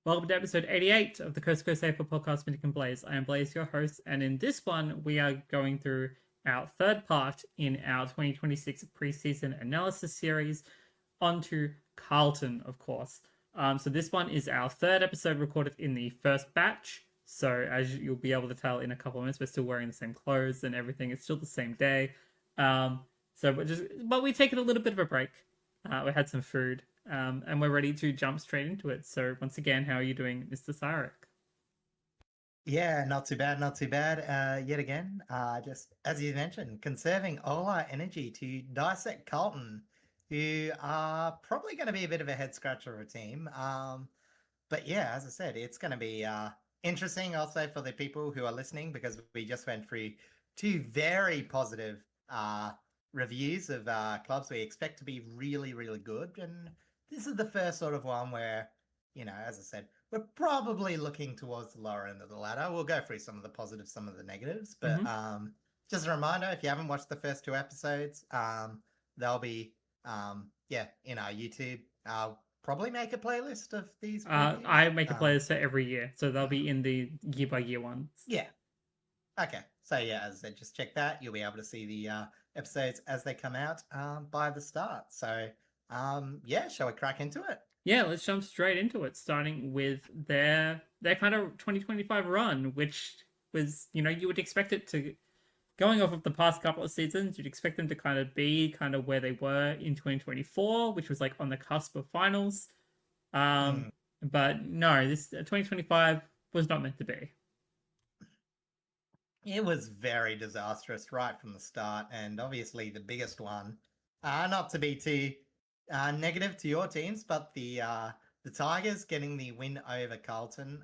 Welcome to episode 88 of the Coast to Coast AFL podcast, Minnick and Blaze. I am Blaze, your host, and in this one, we are going through our third part in our 2026 preseason analysis series onto Carlton, of course. So this one is our third episode recorded in the first batch. So as you'll be able to tell in a couple of minutes, we're still wearing the same clothes and everything. It's still the same day. But we've taken a little bit of a break. We had some food, and we're ready to jump straight into it. So once again, how are you doing, Mr. Sarek? Yeah, not too bad, not too bad. Yet again, just as you mentioned, conserving all our energy to dissect Carlton, who are probably going to be a bit of a head scratcher of a team. But yeah, as I said, it's going to be interesting also for the people who are listening because we just went through two very positive reviews of clubs we expect to be really, really good. And this is the first sort of one where, as I said, we're probably looking towards the lower end of the ladder. We'll go through some of the positives, some of the negatives. But just a reminder, if you haven't watched the first two episodes, they'll be, in our YouTube. I'll probably make a playlist of these previews. I make a playlist for every year, so they'll be in the year by year ones. Yeah. Okay. So yeah, as I said, just check that. You'll be able to see the episodes as they come out by the start. So shall we crack into it? Yeah, let's jump straight into it, starting with their kind of 2025 run, which was, you would expect it to, going off of the past couple of seasons, you'd expect them to kind of be kind of where they were in 2024, which was like on the cusp of finals. But no, this 2025 was not meant to be. It was very disastrous right from the start, and obviously the biggest one, not to be too negative to your teams, but the Tigers getting the win over Carlton.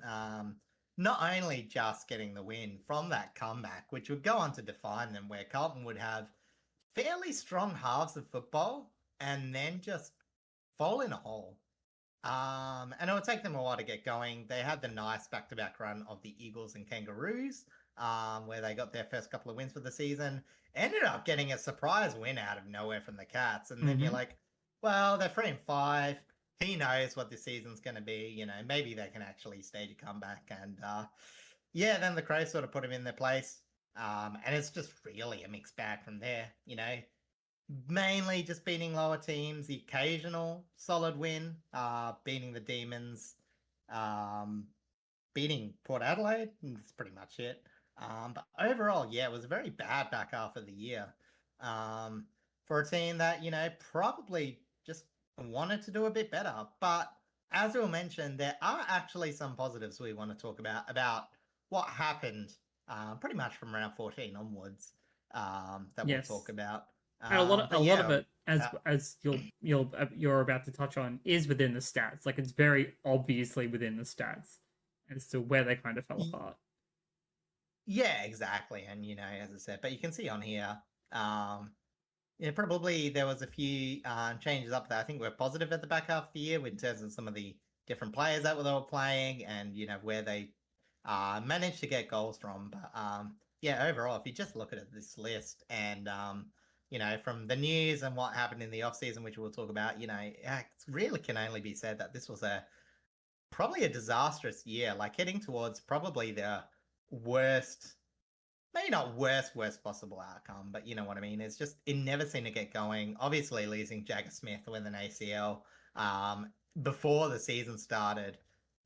Not only just getting the win from that comeback, which would go on to define them, where Carlton would have fairly strong halves of football and then just fall in a hole. And it would take them a while to get going. They had the nice back-to-back run of the Eagles and Kangaroos, where they got their first couple of wins for the season. Ended up getting a surprise win out of nowhere from the Cats. And then you're like, well, they're 3-5. Who knows what this season's going to be? Maybe they can actually stage a comeback. And then the Crows sort of put them in their place. And it's just really a mixed bag from there. Mainly just beating lower teams, the occasional solid win, beating the Demons, beating Port Adelaide. That's pretty much it. But overall, it was a very bad back half of the year for a team that, probably just wanted to do a bit better. But as we mentioned, there are actually some positives we want to talk about what happened pretty much from round 14 onwards that we'll talk about. And a lot of it, as you're about to touch on, is within the stats. Like it's very obviously within the stats as to where they kind of fell apart. Yeah, exactly. And as I said, but you can see on here, probably there was a few changes up there. I think we're positive at the back half of the year in terms of some of the different players that they were playing and where they managed to get goals from. But overall, if you just look at this list and from the news and what happened in the off season, which we'll talk about, it really can only be said that this was probably a disastrous year, like heading towards probably the worst, maybe not worst possible outcome, but you know what I mean? It never seemed to get going. Obviously, losing Jagger Smith with an ACL before the season started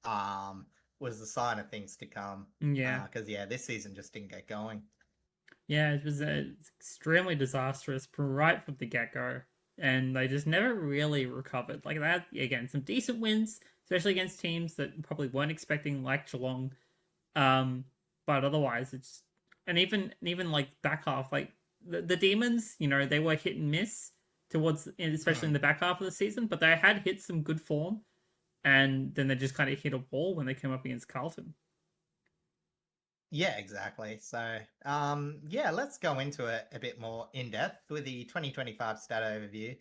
was the sign of things to come. Yeah. Because, this season just didn't get going. Yeah, it was extremely disastrous right from the get-go, and they just never really recovered. Like that, again, some decent wins, especially against teams that probably weren't expecting, like Geelong. But otherwise, it's and even like back half, like the Demons, they were hit and miss towards, especially in the back half of the season, but they had hit some good form, and then they just kind of hit a wall when they came up against Carlton. Yeah, exactly. So, let's go into it a bit more in depth with the 2025 stat overview.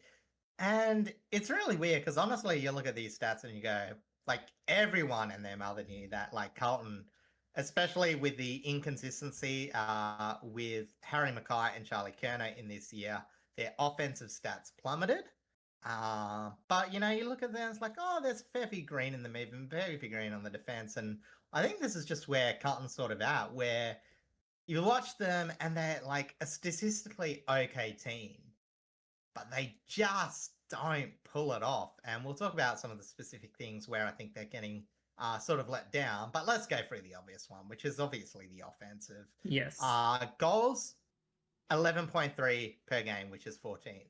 And it's really weird because honestly, you look at these stats and you go, like, everyone and their mother knew that, like, Carlton, especially with the inconsistency with Harry Mackay and Charlie Kerner in this year, their offensive stats plummeted. But you look at them, it's like, oh, there's Feffy Green in the movement, Feffy Green on the defense, and I think this is just where Carlton's sort of at, where you watch them and they're like a statistically okay team, but they just don't pull it off. And we'll talk about some of the specific things where I think they're getting sort of let down. But let's go through the obvious one, which is obviously the offensive. Yes. Goals, 11.3 per game, which is 14th.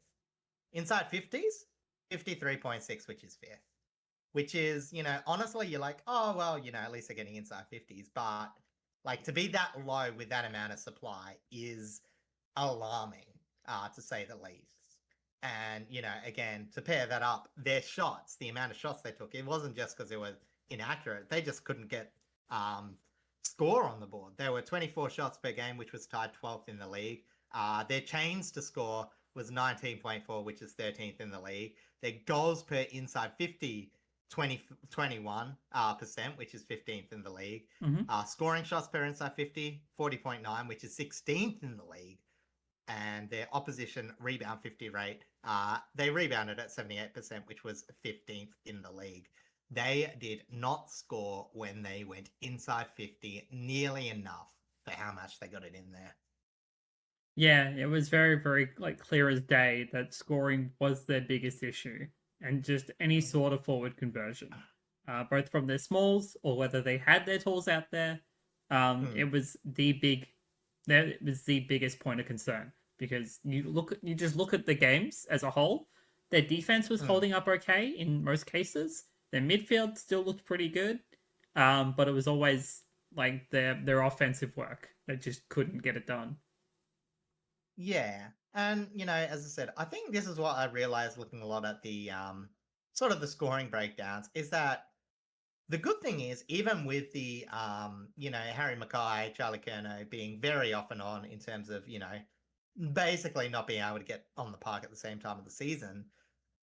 Inside 50s, 53.6, which is 5th. Which is, honestly, you're like, oh, well, at least they're getting inside 50s. But like to be that low with that amount of supply is alarming, to say the least. And, again, to pair that up, their shots, the amount of shots they took, it wasn't just because they were inaccurate. They just couldn't get score on the board. There were 24 shots per game, which was tied 12th in the league. Their chains to score was 19.4, which is 13th in the league. Their goals per inside 50, 21%, which is 15th in the league. Scoring shots per inside 50, 40.9, which is 16th in the league. And their opposition rebound 50 rate, they rebounded at 78%, which was 15th in the league. They did not score when they went inside 50 nearly enough for how much they got it in there. Yeah, it was very, very clear as day that scoring was their biggest issue, and just any sort of forward conversion, both from their smalls or whether they had their talls out there. It was the biggest point of concern because you just look at the games as a whole. Their defense was holding up okay in most cases. Their midfield still looked pretty good, but it was always like their offensive work that just couldn't get it done. Yeah. And, as I said, I think this is what I realized looking a lot at the sort of the scoring breakdowns is that the good thing is, even with the, Harry Mackay, Charlie Curnow being very off and on in terms of, basically not being able to get on the park at the same time of the season,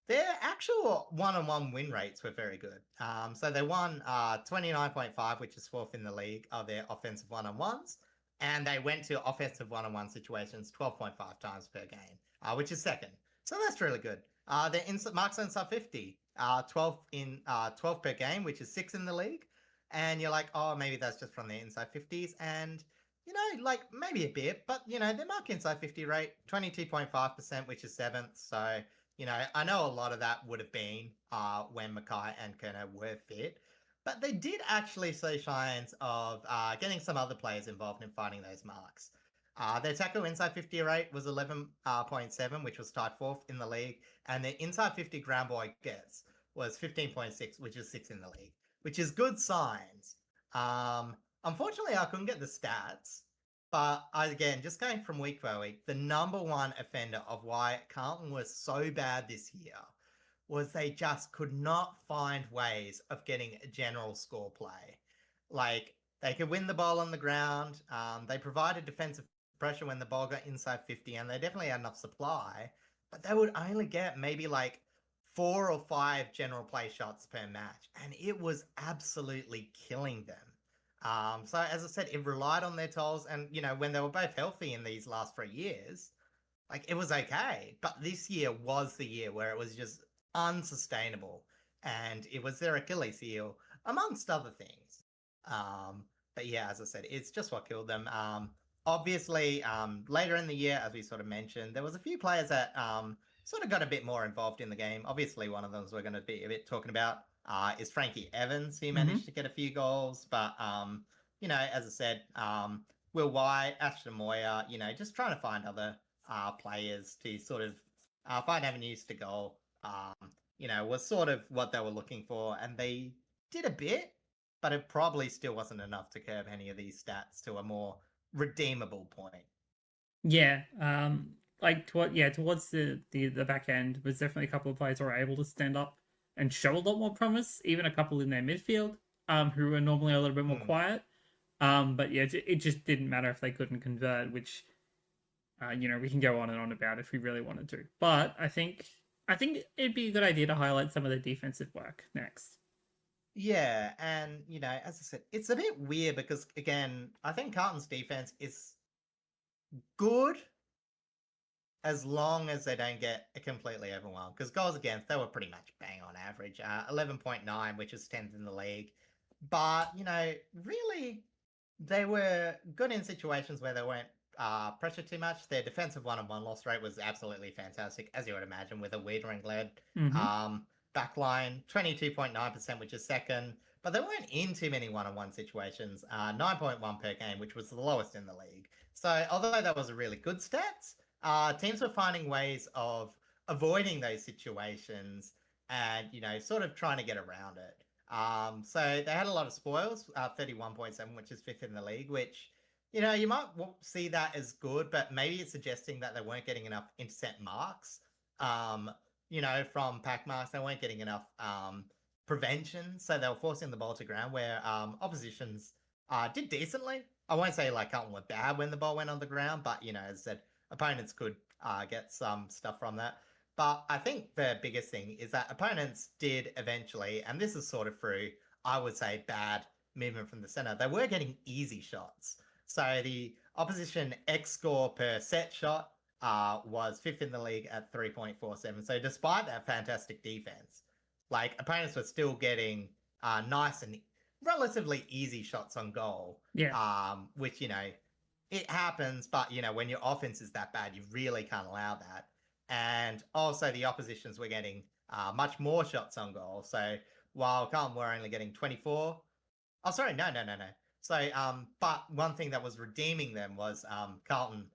their actual one-on-one win rates were very good. So they won 29.5, which is 4th in the league, of their offensive one-on-ones. And they went to offensive one-on-one situations 12.5 times per game, which is 2nd. So that's really good. Their marks inside 50, 12 per game, which is 6th in the league. And you're like, oh, maybe that's just from their inside 50s. And, maybe a bit, but, their mark inside 50 rate, 22.5%, which is 7th. So, I know a lot of that would have been when Mackay and Curnow were fit. But they did actually see signs of getting some other players involved in finding those marks. Their tackle inside 50 rate was 11.7, which was tied 4th in the league. And their inside 50 ground ball gets was 15.6, which is 6th in the league, which is good signs. Unfortunately, I couldn't get the stats. But again, just going from week by week, the number one offender of why Carlton was so bad this year was they just could not find ways of getting a general score play. Like, they could win the ball on the ground. They provided defensive pressure when the ball got inside 50, and they definitely had enough supply, but they would only get maybe 4 or 5 general play shots per match, and it was absolutely killing them. So as I said, it relied on their tolls, and, when they were both healthy in these last 3 years, it was okay. But this year was the year where it was just unsustainable, and it was their Achilles heel, amongst other things. But yeah, as I said, it's just what killed them. Obviously, later in the year, as we sort of mentioned, there was a few players that sort of got a bit more involved in the game. Obviously, one of them we're going to be a bit talking about is Frankie Evans. He managed to get a few goals, but as I said, Will White, Ashton Moyer, just trying to find other players to sort of find avenues to goal. Was sort of what they were looking for, and they did a bit, but it probably still wasn't enough to curb any of these stats to a more redeemable point. Yeah, towards the back end was definitely a couple of players who were able to stand up and show a lot more promise. Even a couple in their midfield, who are normally a little bit more quiet. But yeah, it just didn't matter if they couldn't convert, which we can go on and on about if we really wanted to. But I think it'd be a good idea to highlight some of the defensive work next. Yeah, and as I said, it's a bit weird because again, I think Carlton's defense is good, as long as they don't get completely overwhelmed. Because goals against, they were pretty much bang on average. 11.9, which is 10th in the league. But, really, they were good in situations where they weren't pressured too much. Their defensive one-on-one loss rate was absolutely fantastic, as you would imagine, with a Wiedering-led backline, 22.9%, which is second. But they weren't in too many one-on-one situations, 9.1 per game, which was the lowest in the league. So although that was a really good stats, teams were finding ways of avoiding those situations and, sort of trying to get around it. So they had a lot of spoils, 31.7, which is fifth in the league, which, you might see that as good, but maybe it's suggesting that they weren't getting enough intercept marks, from pack marks. They weren't getting enough prevention, so they were forcing the ball to ground where oppositions did decently. I won't say like Carlton were bad when the ball went on the ground, but, as I said, opponents could get some stuff from that. But I think the biggest thing is that opponents did eventually, and this is sort of through, I would say, bad movement from the center, they were getting easy shots. So the opposition X score per set shot was fifth in the league at 3.47. So despite that fantastic defense, like opponents were still getting nice and relatively easy shots on goal. Yeah. Which, it happens, but, when your offense is that bad, you really can't allow that. And also the oppositions were getting much more shots on goal. So while Carlton were only getting 24, oh, sorry, no. So, but one thing that was redeeming them was Carlton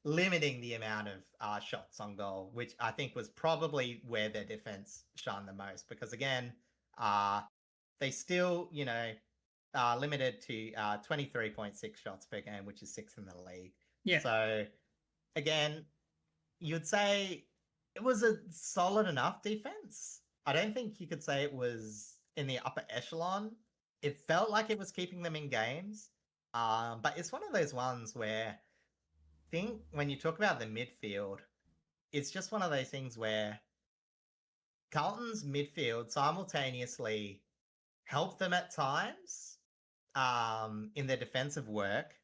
limiting the amount of shots on goal, which I think was probably where their defense shone the most. Because again, they still, limited to 23.6 shots per game, which is sixth in the league. Yeah. So again, you'd say it was a solid enough defense. I don't think you could say it was in the upper echelon. It felt like it was keeping them in games. But it's one of those ones where I think when you talk about the midfield, it's just one of those things where Carlton's midfield simultaneously helped them at times in their defensive work,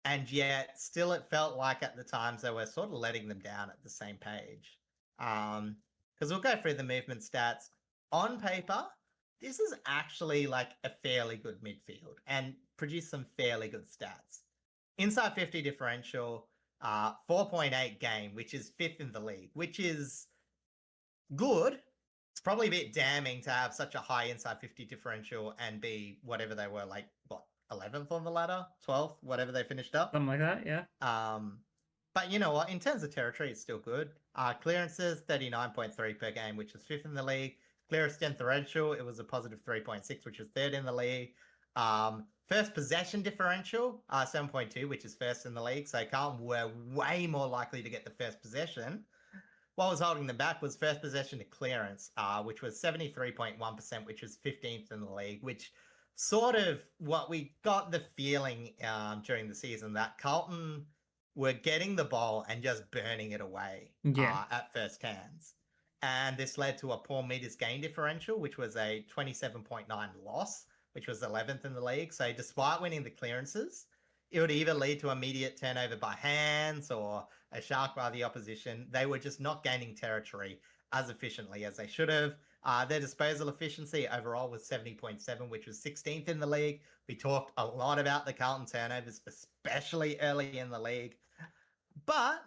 and yet still it felt like at the times they were sort of letting them down at the same page. Because we'll go through the movement stats. On paper, this is actually like a fairly good midfield and produced some fairly good stats. Inside 50 differential, 4.8 game, which is fifth in the league, which is good. It's probably a bit damning to have such a high inside 50 differential and be whatever they were, like, 11th on the ladder, 12th, whatever they finished up. Something like that, yeah. But you know what? In terms of territory, it's still good. Clearances, 39.3 per game, which is fifth in the league. Clearest differential, it was a positive 3.6, which is third in the league. First possession differential, 7.2, which is first in the league. So Carlton were way more likely to get the first possession. What was holding them back was first possession to clearance, which was 73.1%, which was 15th in the league, which sort of what we got the feeling during the season that Carlton were getting the ball and just burning it away at first hands. And this led to a poor meters gain differential, which was a 27.9 loss, which was 11th in the league. So despite winning the clearances, it would either lead to immediate turnover by hands or a shark by the opposition. They were just not gaining territory as efficiently as they should have. Their disposal efficiency overall was 70.7, which was 16th in the league. We talked a lot about the Carlton turnovers, especially early in the league. But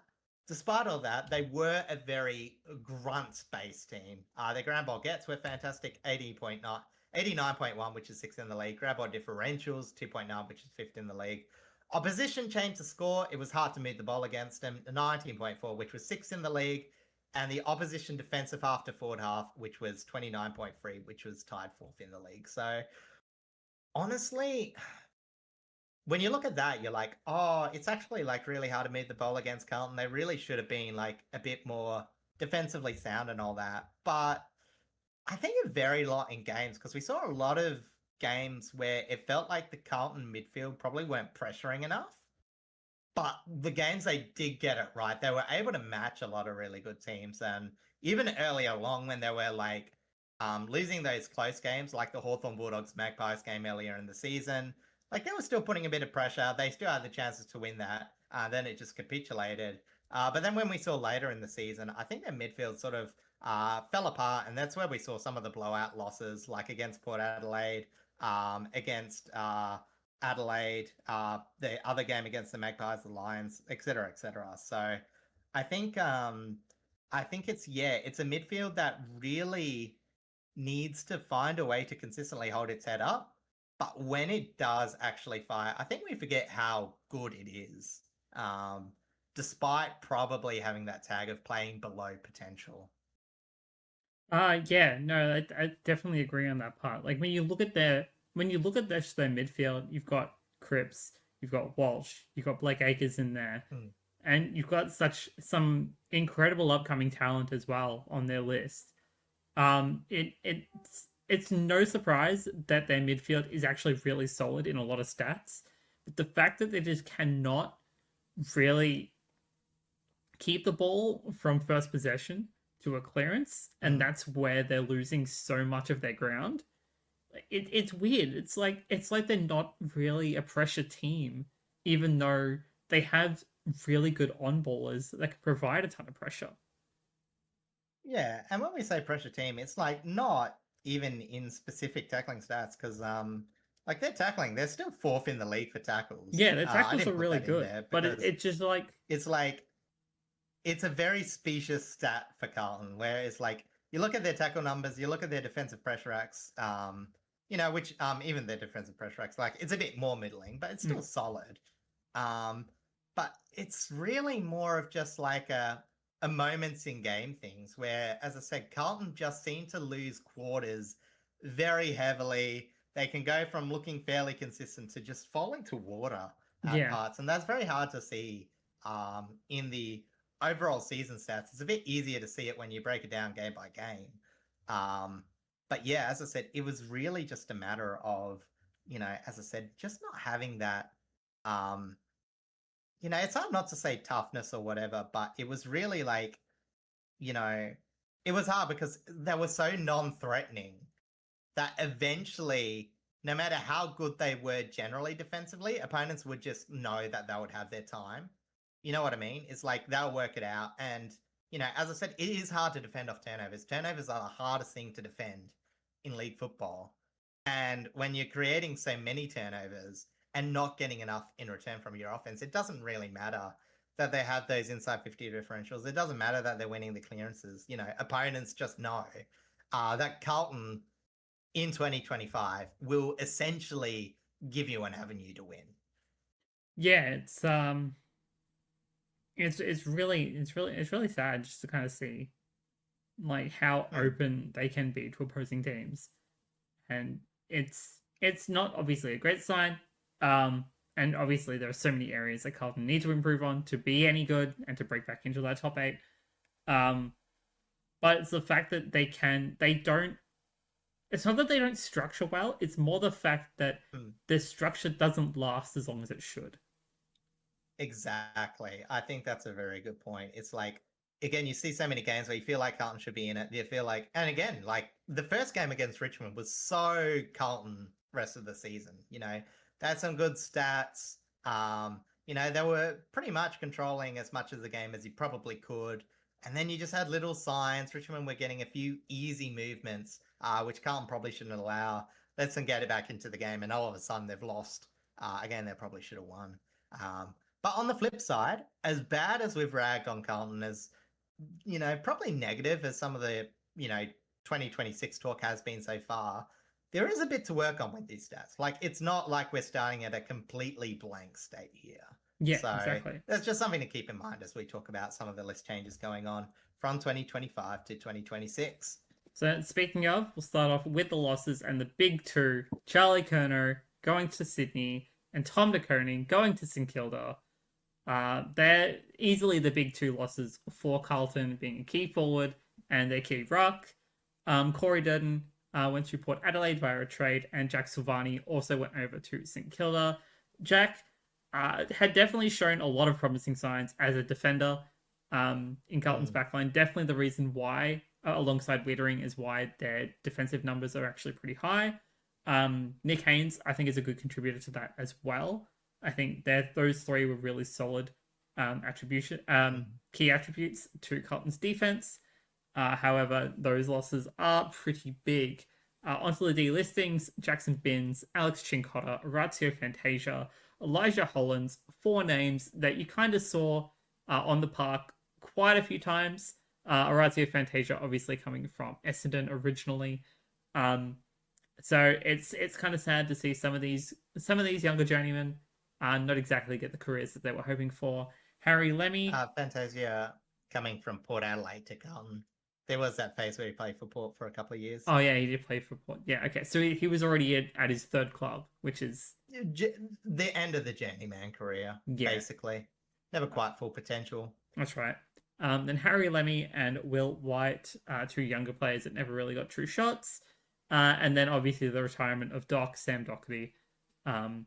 despite all that, they were a very grunt-based team. Their ground ball gets were fantastic, 89.1, which is sixth in the league. Ground ball differentials, 2.9, which is fifth in the league. Opposition change to score, it was hard to move the ball against them, 19.4, which was sixth in the league. And the opposition defensive half to forward half, which was 29.3, which was tied fourth in the league. So honestly, when you look at that, you're like, oh, it's actually like really hard to move the ball against Carlton. They really should have been like a bit more defensively sound and all that. But I think it varied a lot in games because we saw a lot of games where it felt like the Carlton midfield probably weren't pressuring enough. But the games they did get it right, they were able to match a lot of really good teams. And even earlier along when they were like losing those close games, like the Hawthorn Bulldogs Magpies game earlier in the season, like they were still putting a bit of pressure. They still had the chances to win that. Then it just capitulated. But then when we saw later in the season, I think their midfield sort of fell apart, and that's where we saw some of the blowout losses, like against Port Adelaide, against Adelaide, the other game against the Magpies, the Lions, etc., etc. So I think it's a midfield that really needs to find a way to consistently hold its head up. But when it does actually fire, I think we forget how good it is, despite probably having that tag of playing below potential. Yeah, no, I definitely agree on that part. Like when you look at their midfield, you've got Cripps, you've got Walsh, you've got Blake Acres in there, Mm. and you've got some incredible upcoming talent as well on their list. It's no surprise that their midfield is actually really solid in a lot of stats, but the fact that they just cannot really keep the ball from first possession to a clearance, and Mm. that's where they're losing so much of their ground. It's weird. It's like they're not really a pressure team, even though they have really good on ballers that can provide a ton of pressure. Yeah, and when we say pressure team, it's like not even in specific tackling stats because like they're tackling, they're still fourth in the league for tackles. Yeah, their I tackles are didn't put really that in good, there but because it's just it's like it's a very specious stat for Carlton, where it's like you look at their tackle numbers, you look at their defensive pressure acts, which even their defensive pressure acts, like it's a bit more middling, but it's still solid. Um, but it's really more of just like a moments in game things where, as I said, Carlton just seem to lose quarters very heavily. They can go from looking fairly consistent to just falling to water at yeah. parts, and that's very hard to see in the overall season stats. It's a bit easier to see it when you break it down game by game. Um, but yeah, as I said, it was really just a matter of, as I said, just not having that. Um, it's hard not to say toughness or whatever, but it was really like, you know, it was hard because they were so non-threatening that eventually, no matter how good they were generally defensively, opponents would just know that they would have their time. You know what I mean? It's like they'll work it out. And, as I said, it is hard to defend off turnovers. Turnovers are the hardest thing to defend in league football. And when you're creating so many turnovers and not getting enough in return from your offense, it doesn't really matter that they have those inside 50 differentials. It doesn't matter that they're winning the clearances. Opponents just know that Carlton in 2025 will essentially give you an avenue to win. Yeah, it's really sad just to kind of see like how Hmm. open they can be to opposing teams, and it's not obviously a great sign. And obviously there are so many areas that Carlton need to improve on to be any good and to break back into that top eight. Um, but it's the fact that they don't. It's not that they don't structure well. It's more the fact that Hmm. the structure doesn't last as long as it should. Exactly. I think that's a very good point. It's like, again, you see so many games where you feel like Carlton should be in it. You feel like, and again, like the first game against Richmond was so Carlton rest of the season. They had some good stats. They were pretty much controlling as much of the game as you probably could. And then you just had little signs. Richmond were getting a few easy movements, which Carlton probably shouldn't allow. Lets them get it back into the game, and all of a sudden they've lost. Again, they probably should have won. But on the flip side, as bad as we've ragged on Carlton, as probably negative as some of the 2026 talk has been so far, there is a bit to work on with these stats. Like it's not like we're starting at a completely blank state here. Yeah, So exactly. that's just something to keep in mind as we talk about some of the list changes going on from 2025 to 2026. So speaking of, we'll start off with the losses and the big two: Charlie Curnow going to Sydney and Tom De Koning going to St Kilda. They're easily the big two losses for Carlton, being a key forward and their key ruck. Corey Durden went to Port Adelaide via a trade, and Jack Silvani also went over to St Kilda. Jack had definitely shown a lot of promising signs as a defender in Carlton's Mm. backline. Definitely the reason why, alongside Wittering, is why their defensive numbers are actually pretty high. Nick Haynes, I think, is a good contributor to that as well. I think those three were really solid key attributes to Carlton's defense. However, those losses are pretty big. Onto the D listings: Jackson Binns, Alex Chincotta, Orazio Fantasia, Elijah Hollands, four names that you kind of saw on the park quite a few times. Orazio Fantasia obviously coming from Essendon originally. Um, so it's kind of sad to see some of these younger journeymen not exactly get the careers that they were hoping for. Harry Lemmy. Fantasia coming from Port Adelaide to Carlton. There was that phase where he played for Port for a couple of years. Oh yeah, he did play for Port. Yeah, okay. So he was already at his third club, which is The end of the journeyman career, yeah, basically. Never quite full potential. that's right. Then Harry Lemmy and Will White, two younger players that never really got true shots. And then obviously the retirement of Sam Doherty, um,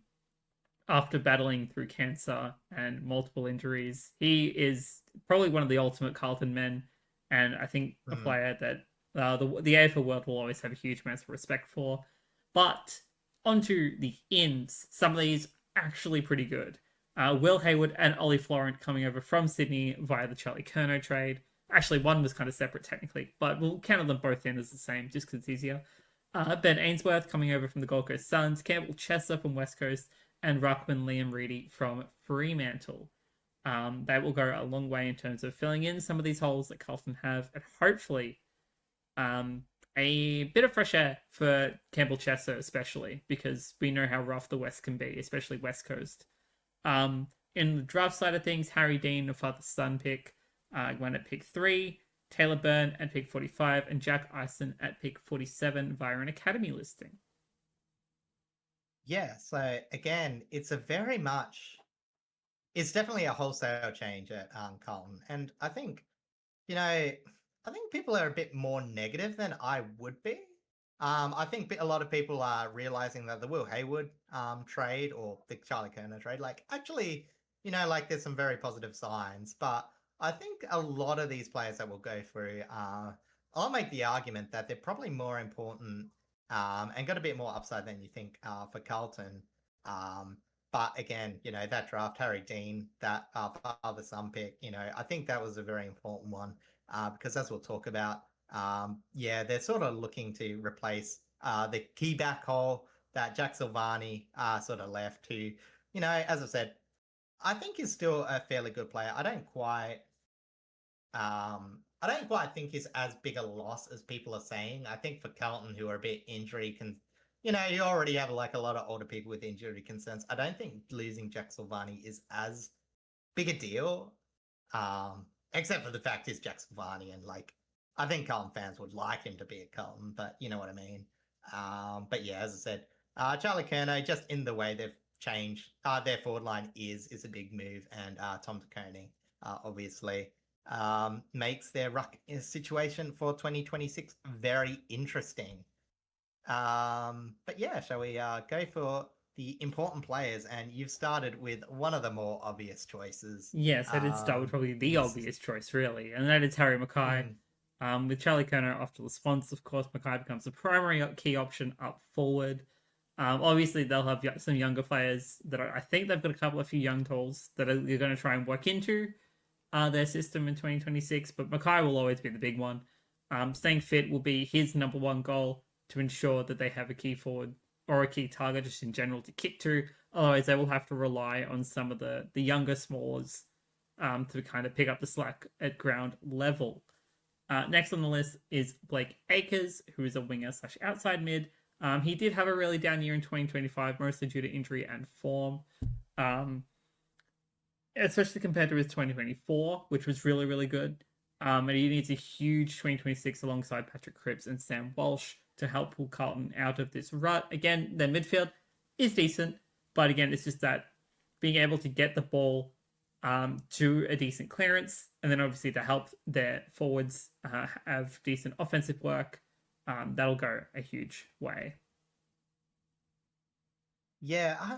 after battling through cancer and multiple injuries. He is probably one of the ultimate Carlton men, and I think a player that the AFL world will always have a huge amount of respect for. But onto the ins, some of these actually pretty good. Will Hayward and Ollie Florent coming over from Sydney via the Charlie Curnow trade. Actually, one was kind of separate technically, but we'll count them both in as the same just because it's easier. Ben Ainsworth coming over from the Gold Coast Suns, Campbell Chester from West Coast, and Ruckman Liam Reedy from Fremantle. They will go a long way in terms of filling in some of these holes that Carlton have, and hopefully a bit of fresh air for Campbell Chester, especially because we know how rough the West can be, especially West Coast. In the draft side of things, Harry Dean, a father-son pick, went at pick 3, Taylor Byrne at pick 45, and Jack Eisen at pick 47 via an academy listing. Yeah, so again, it's definitely a wholesale change at Carlton. And I think, I think people are a bit more negative than I would be. I think a lot of people are realizing that the Will Hayward trade or the Charlie Curnow trade, actually, there's some very positive signs. But I think a lot of these players that we'll go through, I'll make the argument that they're probably more important and got a bit more upside than you think for Carlton. But again, that draft, Harry Dean, that father-son pick, I think that was a very important one because as we'll talk about, they're sort of looking to replace the key back hole that Jack Silvani sort of left who, as I said, I think is still a fairly good player. I don't quite think he's as big a loss as people are saying. I think for Carlton, who are a bit injury you already have a lot of older people with injury concerns. I don't think losing Jack Silvani is as big a deal, except for the fact he's Jack Silvani, and I think Carlton fans would like him to be at Carlton, but you know what I mean. But yeah, as I said, Charlie Curnow, just in the way they've changed their forward line is a big move, and Tom De Koning obviously makes their ruck situation for 2026 very interesting. But yeah, shall we go for the important players? And you've started with one of the more obvious choices. Yes, I did start with probably the obvious choice, really, and that is Harry Mackay. With Charlie Curnow off to the sponsors, of course, Mackay becomes the primary key option up forward. Obviously, they'll have some younger players that I think they've got a few young tools that they're going to try and work into their system in 2026, but Mackay will always be the big one. Staying fit will be his number one goal to ensure that they have a key forward or a key target just in general to kick to. Otherwise, they will have to rely on some of the younger smallers to kind of pick up the slack at ground level. Next on the list is Blake Acres, who is a winger / outside mid. He did have a really down year in 2025, mostly due to injury and form. Especially compared to his 2024, which was really, really good. And he needs a huge 2026 alongside Patrick Cripps and Sam Walsh to help pull Carlton out of this rut. Again, their midfield is decent, but again, it's just that being able to get the ball to a decent clearance, and then obviously to help their forwards have decent offensive work, that'll go a huge way. Yeah,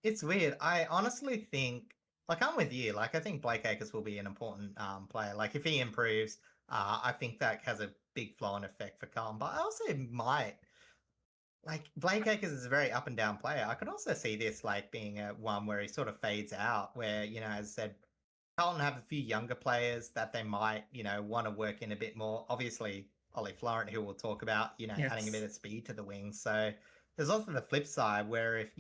it's weird. I honestly think, I'm with you. I think Blake Acres will be an important player. If he improves, I think that has a big flow-on effect for Carlton. But I also might Blake Acres is a very up and down player. I could also see this being a one where he sort of fades out, where as I said, Carlton have a few younger players that they might, want to work in a bit more. Obviously, Ollie Florent, who we'll talk about, adding a bit Yes. of speed to the wings. So there's also the flip side where if,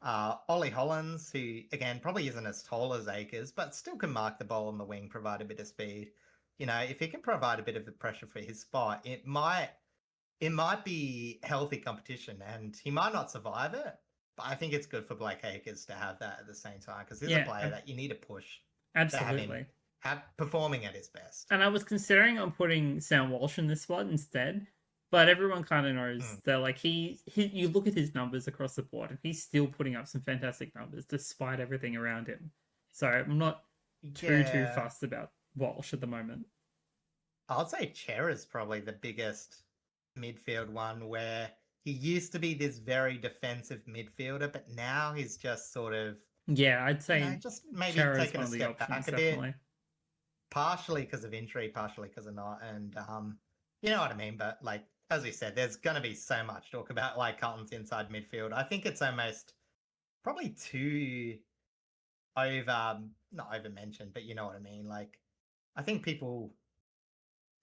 Ollie Hollins, who again probably isn't as tall as Akers, but still can mark the ball on the wing, provide a bit of speed. If he can provide a bit of the pressure for his spot, it might be healthy competition, and he might not survive it. But I think it's good for Blake Akers to have that at the same time because he's a Yeah, player that you need to push to have him absolutely. performing at his best. And I was considering on putting Sam Walsh in this spot instead, but everyone kind of knows Mm. that like he you look at his numbers across the board and he's still putting up some fantastic numbers despite everything around him. So I'm not too Yeah, fussed about Walsh at the moment. I'd say Chair is probably the biggest midfield one where he used to be this very defensive midfielder, but now he's just sort of, Yeah, I'd say just maybe Chera is taking one a of the step options back a bit, definitely. partially because of injury, partially because of not. And you know what I mean? But like, as we said, there's going to be so much talk about like Carlton's inside midfield. I think it's almost probably too not over mentioned, but you know what I mean? Like, I think people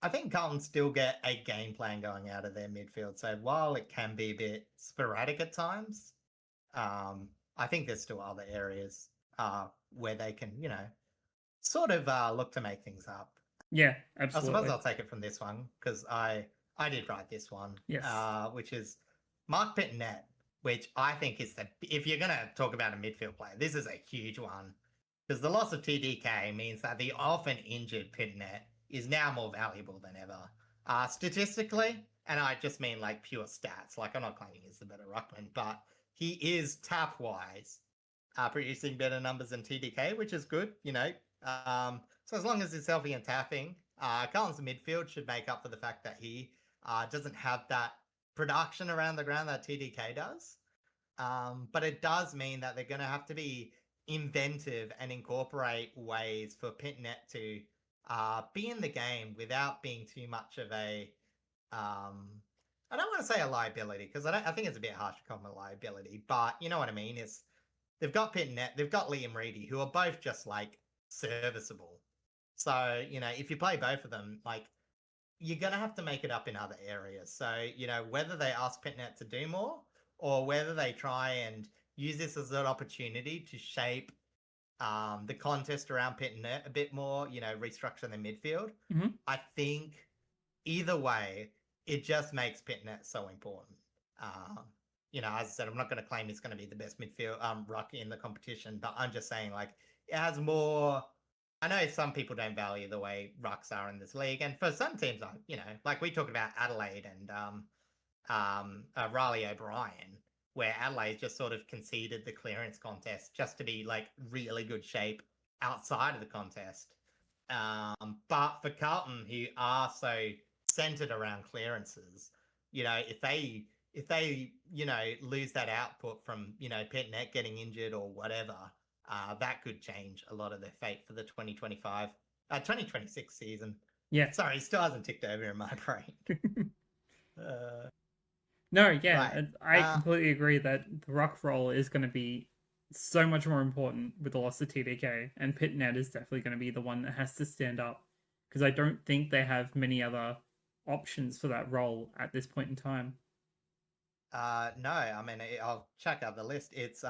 I think Carlton still get a game plan going out of their midfield. So while it can be a bit sporadic at times, I think there's still other areas where they can, sort of look to make things up. Yeah, I suppose absolutely. I'll take it from this one because I did write this one, Yes. which is Mark Pitnet, which I think is if you're gonna talk about a midfield player, this is a huge one because the loss of TDK means that the often injured Pitnet is now more valuable than ever. Statistically, and I just mean like pure stats. Like I'm not claiming he's the better ruckman, but he is tap wise producing better numbers than TDK, which is good. So as long as he's healthy and tapping, Carlton's midfield should make up for the fact that he doesn't have that production around the ground that TDK does. But it does mean that they're going to have to be inventive and incorporate ways for Pitnet to be in the game without being too much of a I don't want to say a liability because I think it's a bit harsh to call him a liability, but you know what I mean. Is they've got Pitnet, they've got Liam Reedy, who are both just like serviceable. So, if you play both of them, like you're gonna have to make it up in other areas. So, whether they ask Pitnet to do more or whether they try and use this as an opportunity to shape the contest around Pitnet a bit more, restructure the midfield. Mhm. I think either way, it just makes Pitnet so important. As I said, I'm not going to claim he's going to be the best midfield ruck in the competition, but I'm just saying like it has more. I know some people don't value the way rucks are in this league, and for some teams, like we talked about Adelaide and Riley O'Brien, where Adelaide just sort of conceded the clearance contest just to be like really good shape outside of the contest. But for Carlton, who are so centered around clearances, if they lose that output from Pitnet getting injured or whatever, that could change a lot of their fate for the 2026 season. Yeah. Sorry, still hasn't ticked over in my brain. uh, No, yeah, right. I completely agree that the ruck role is going to be so much more important with the loss of TDK, and Pitnet is definitely going to be the one that has to stand up because I don't think they have many other options for that role at this point in time. No, I mean I'll check out the list. It's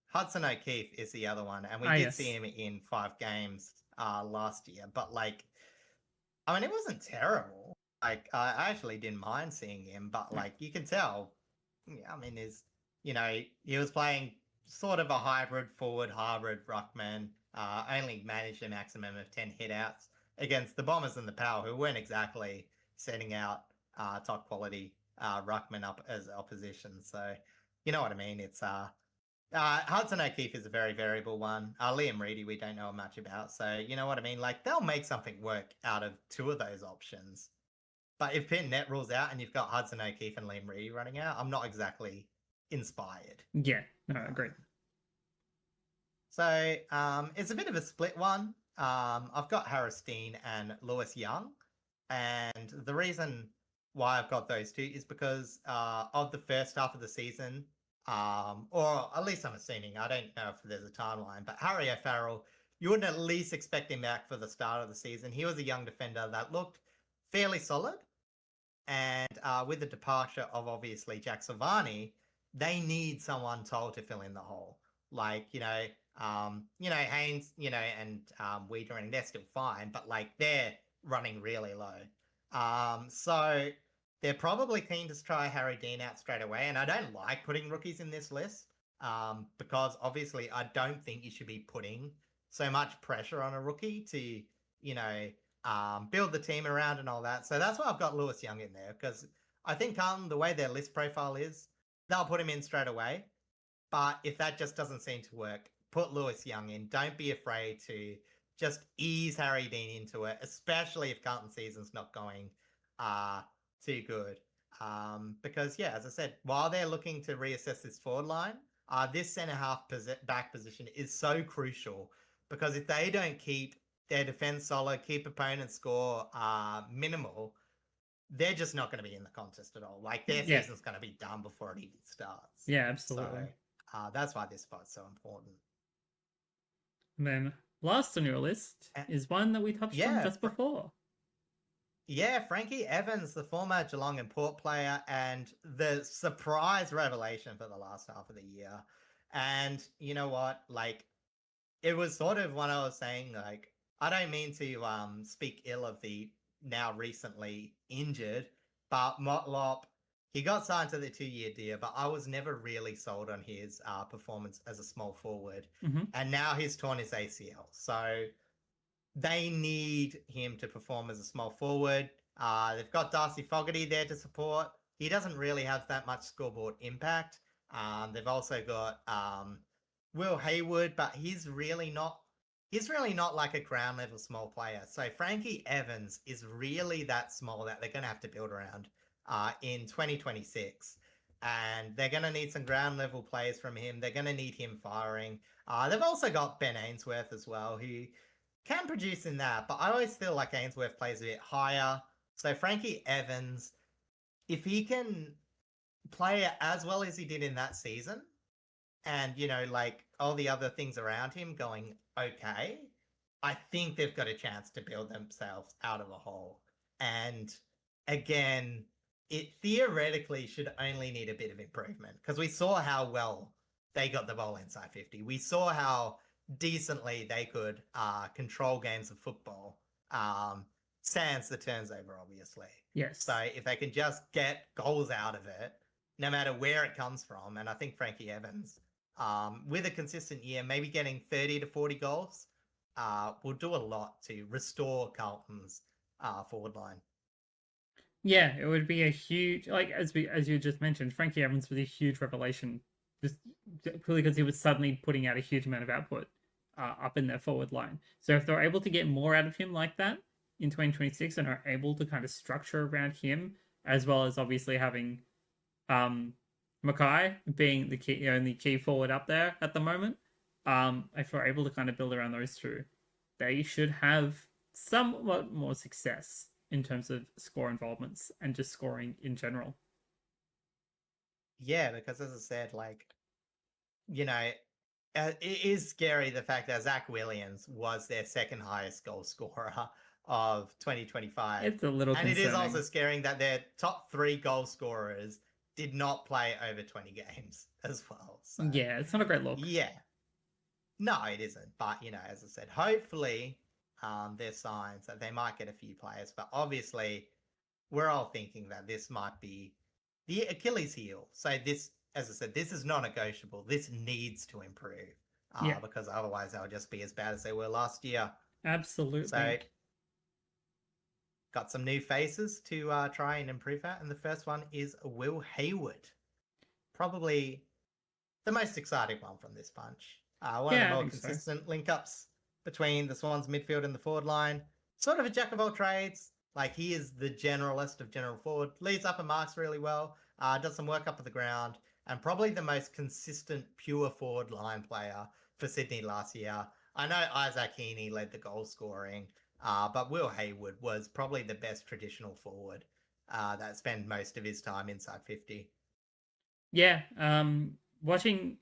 Hudson O'Keefe is the other one, and we Ah, did see yes. him in 5 games last year. But like, I mean, it wasn't terrible. Like, I actually didn't mind seeing him, but Yeah. like you can tell, yeah, I mean, he was playing sort of a hybrid forward, hybrid ruckman. Only managed a maximum of 10 hitouts against the Bombers and the Power, who weren't exactly setting out top quality ruckman up as opposition. So, you know what I mean? It's Hudson O'Keefe is a very variable one. Liam Reedy, we don't know much about. So, you know what I mean? Like, they'll make something work out of two of those options. But if Pitnet rules out and you've got Hudson O'Keefe and Liam Reedy running out, I'm not exactly inspired. Yeah, no, great. So it's a bit of a split one. I've got Harris Dean and Lewis Young. And the reason why I've got those two is because of the first half of the season, or at least I'm assuming, I don't know if there's a timeline, but Harry O'Farrell you wouldn't at least expect him back for the start of the season. He was a young defender that looked fairly solid. And with the departure of obviously Jack Silvani, they need someone tall to fill in the hole. Like, Haynes, and Wiedering, they're still fine, but like they're running really low. So they're probably keen to try Harry Dean out straight away. And I don't like putting rookies in this list because obviously I don't think you should be putting so much pressure on a rookie to, build the team around and all that. So that's why I've got Lewis Young in there, because I think the way their list profile is, they'll put him in straight away. But if that just doesn't seem to work, put Lewis Young in. Don't be afraid to just ease Harry Dean into it, especially if Carlton season's not going too good. Because, yeah, as I said, while they're looking to reassess this forward line, this centre-half back position is so crucial, because if they don't keep their defense solid, keep opponents score minimal, they're just not going to be in the contest at all. Like, their season's going to be done before it even starts. Yeah, absolutely. So that's why this spot's so important. And then last on your list is one that we touched on just before. Yeah, Frankie Evans, the former Geelong and Port player, and the surprise revelation for the last half of the year. And you know what? Like, it was sort of what I was saying, like, I don't mean to speak ill of the now recently injured, but Motlop, he got signed to the 2-year deal, but I was never really sold on his performance as a small forward. Mm-hmm. And now he's torn his ACL. So they need him to perform as a small forward. They've got Darcy Fogarty there to support. He doesn't really have that much scoreboard impact. They've also got Will Haywood, but he's really not like a ground level small player. So Frankie Evans is really that small that they're going to have to build around in 2026. And they're going to need some ground level players from him. They're going to need him firing. They've also got Ben Ainsworth as well, who can produce in that, but I always feel like Ainsworth plays a bit higher. So Frankie Evans, if he can play as well as he did in that season, and, like all the other things around him going okay, I think they've got a chance to build themselves out of a hole. And again, it theoretically should only need a bit of improvement, because we saw how well they got the ball inside 50. We saw how decently they could control games of football, sans the turns over, obviously. Yes. So if they can just get goals out of it, no matter where it comes from, and I think Frankie Evans, with a consistent year, maybe getting 30 to 40 goals, will do a lot to restore Carlton's forward line. Yeah, it would be a huge, like, as you just mentioned, Frankie Evans was a huge revelation, just purely because he was suddenly putting out a huge amount of output up in their forward line. So if they're able to get more out of him like that in 2026 and are able to kind of structure around him, as well as obviously having Mackay being the key, only key forward up there at the moment, if we're able to kind of build around those two, they should have somewhat more success in terms of score involvements and just scoring in general. Yeah, because as I said, like, it is scary the fact that Zach Williams was their second highest goal scorer of 2025. It's a little concerning. And it is also scaring that their top 3 goal scorers did not play over 20 games as well. So, yeah, it's not a great look. Yeah. No, it isn't. But, as I said, hopefully there's signs that they might get a few players. But obviously, we're all thinking that this might be the Achilles heel. So this, as I said, this is non-negotiable. This needs to improve because otherwise they'll just be as bad as they were last year. Absolutely. So got some new faces to try and improve that. And the first one is Will Haywood. Probably the most exciting one from this bunch. One of the more consistent link-ups between the Swans midfield and the forward line. Sort of a jack of all trades. Like, he is the generalist of general forward. Leads up and marks really well. Does some work up at the ground. And probably the most consistent pure forward line player for Sydney last year. I know Isaac Heaney led the goal scoring. But Will Haywood was probably the best traditional forward that spent most of his time inside 50. Yeah. Watching